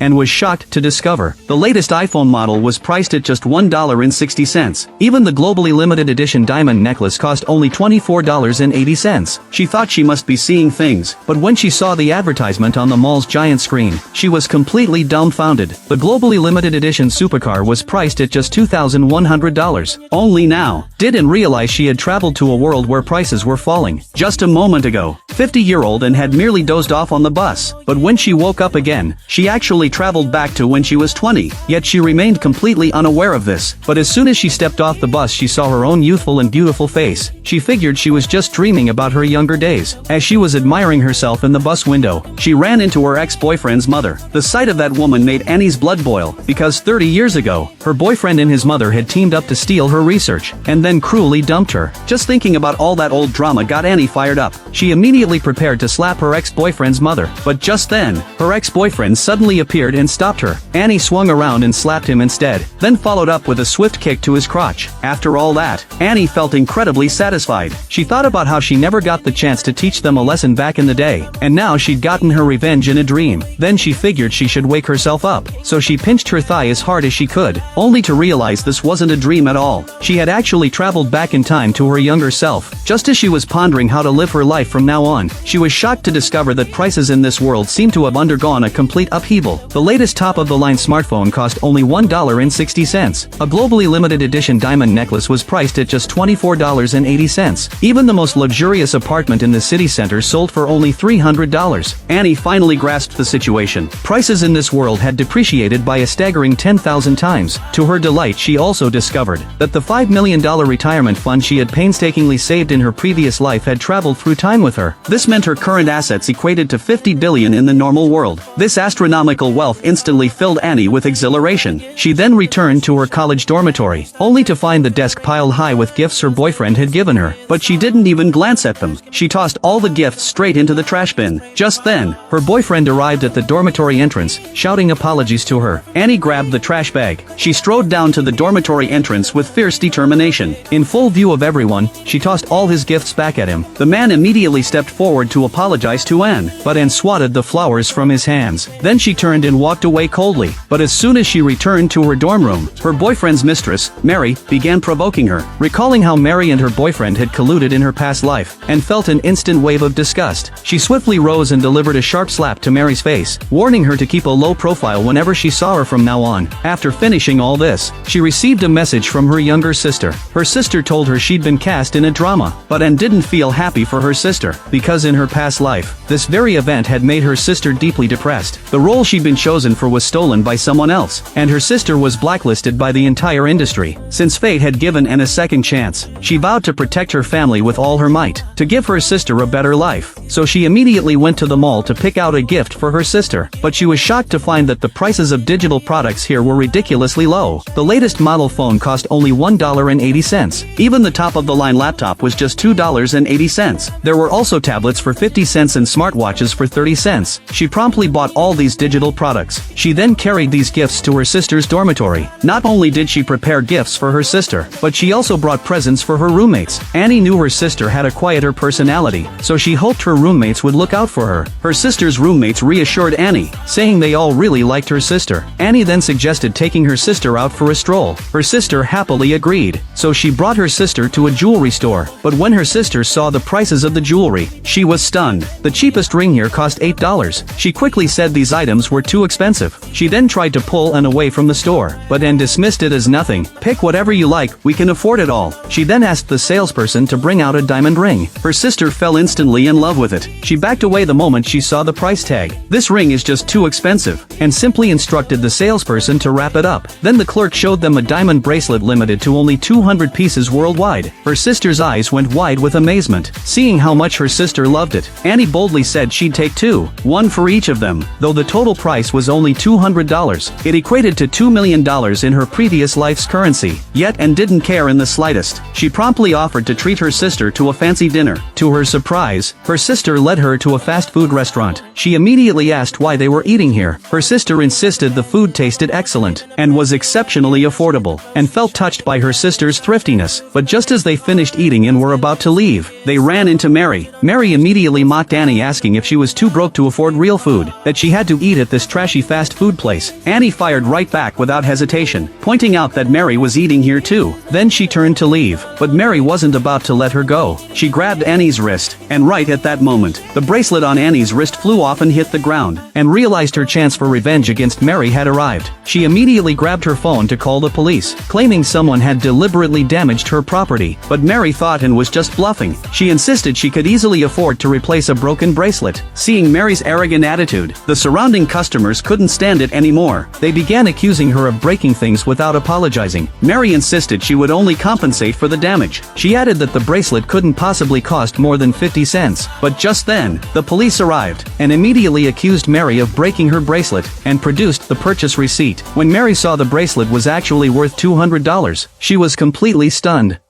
and was shocked to discover the latest iPhone model was priced at just $1.60. Even the globally limited edition diamond necklace cost only $24.80. She thought she must be seeing things, but when she saw the advertisement on the mall's giant screen, she was completely dumbfounded. The globally limited edition supercar was priced at just $2,100. Only now didn't realize she had traveled to a world where prices were falling. Just a moment ago, 50-year-old and had merely dozed off on the bus, but when she woke up again, she actually traveled back to when she was 20, yet she remained completely unaware of this. But as soon as she stepped off the bus, she saw her own youthful and beautiful face. She figured she was just dreaming about her younger days. As she was admiring herself in the bus window, she ran into her ex-boyfriend's mother. The sight of that woman made Annie's blood boil, because 30 years ago, her boyfriend and his mother had teamed up to steal her research, and then cruelly dumped her. Just thinking about all that old drama got Annie fired up. She immediately prepared to slap her ex-boyfriend's mother, but just then, her ex-boyfriend suddenly appeared and stopped her. Annie swung around and slapped him instead, then followed up with a swift kick to his crotch. After all that, Annie felt incredibly satisfied. She thought about how she never got the chance to teach them a lesson back in the day, and now she'd gotten her revenge in a dream. Then she figured she should wake herself up, so she pinched her thigh as hard as she could, only to realize this wasn't a dream at all. She had actually traveled back in time to her younger self. Just as she was pondering how to live her life from now on, she was shocked to discover that prices in this world seem to have undergone a complete upheaval. The latest top-of-the-line smartphone cost only $1.60. A globally limited edition diamond necklace was priced at just $24.80. Even the most luxurious apartment in the city center sold for only $300. Annie finally grasped the situation. Prices in this world had depreciated by a staggering 10,000 times. To her delight, she also discovered that the $5 million retirement fund she had painstakingly saved in her previous life had traveled through time with her. This meant her current assets equated to $50 billion in the normal world. This astronomical wealth instantly filled Annie with exhilaration. She then returned to her college dormitory, only to find the desk piled high with gifts her boyfriend had given her. But she didn't even glance at them. She tossed all the gifts straight into the trash bin. Just then, her boyfriend arrived at the dormitory entrance, shouting apologies to her. Annie grabbed the trash bag. She strode down to the dormitory entrance with fierce determination. In full view of everyone, she tossed all his gifts back at him. The man immediately stepped forward to apologize to Anne, but Anne swatted the flowers from his hands. Then she turned and walked away coldly. But as soon as she returned to her dorm room, her boyfriend's mistress, Mary, began provoking her. Recalling how Mary and her boyfriend had colluded in her past life, and felt an instant wave of disgust, she swiftly rose and delivered a sharp slap to Mary's face, warning her to keep a low profile whenever she saw her from now on. After finishing all this, she received a message from her younger sister. Her sister told her she'd been cast in a drama, but Anne didn't feel happy for her sister, because in her past life, this very event had made her sister deeply depressed. The role she'd been chosen for was stolen by someone else, and her sister was blacklisted by the entire industry. Since fate had given Anne a second chance, she vowed to protect her family with all her might, to give her sister a better life. So she immediately went to the mall to pick out a gift for her sister, but she was shocked to find that the prices of digital products here were ridiculously low. The latest model phone cost only $1.80. Even the top-of-the-line laptop was just $2.80. There were also tablets for 50 cents and smartwatches for 30 cents. She promptly bought all these digital products. She then carried these gifts to her sister's dormitory. Not only did she prepare gifts for her sister, but she also brought presents for her roommates. Annie knew her sister had a quieter personality, so she hoped her roommates would look out for her. Her sister's roommates reassured Annie, saying they all really liked her sister. Annie then suggested taking her sister out for a stroll. Her sister happily agreed, so she brought her sister to a jewelry store. But when her sister saw the prices of the jewelry, she was stunned. The cheapest ring here cost $8. She quickly said these items were too expensive. She then tried to pull Anne away from the store, but Anne dismissed it as nothing. Pick whatever you like, we can afford it all. She then asked the salesperson to bring out a diamond ring. Her sister fell instantly in love with it. She backed away the moment she saw the price tag. This ring is just too expensive, and simply instructed the salesperson to wrap it up. Then the clerk showed them a diamond bracelet limited to only 200 pieces worldwide. Her sister's eyes went wide with amazement, seeing how much her sister loved it. Annie boldly said she'd take two, one for each of them, though the total price was only $200. It equated to $2 million in her previous life's currency. Yet Anne didn't care in the slightest. She promptly offered to treat her sister to a fancy dinner. To her surprise, her sister led her to a fast food restaurant. She immediately asked why they were eating here. Her sister insisted the food tasted excellent, and was exceptionally affordable, and felt touched by her sister's thriftiness. But just as they finished eating and were about to leave, they ran into Mary. Mary immediately mocked Annie, asking if she was too broke to afford real food, that she had to eat at this trashy fast food place. Annie fired right back without hesitation, pointing out that Mary was eating here too. Then she turned to leave, but Mary wasn't about to let her go. She grabbed Annie's wrist, and right at that moment, the bracelet on Annie's wrist flew off and hit the ground, and realized her chance for revenge against Mary had arrived. She immediately grabbed her phone to call the police, claiming someone had deliberately damaged her property, but Mary thought and was just bluffing. She insisted she could easily afford to replace a broken bracelet. Seeing Mary's arrogant attitude, the surrounding customers couldn't stand it anymore. They began accusing her of breaking things without apologizing. Mary insisted she would only compensate for the damage. She added that the bracelet couldn't possibly cost more than 50 cents. But just then, the police arrived, and immediately accused Mary of breaking her bracelet, and produced the purchase receipt. When Mary saw the bracelet was actually worth $200, she was completely stunned.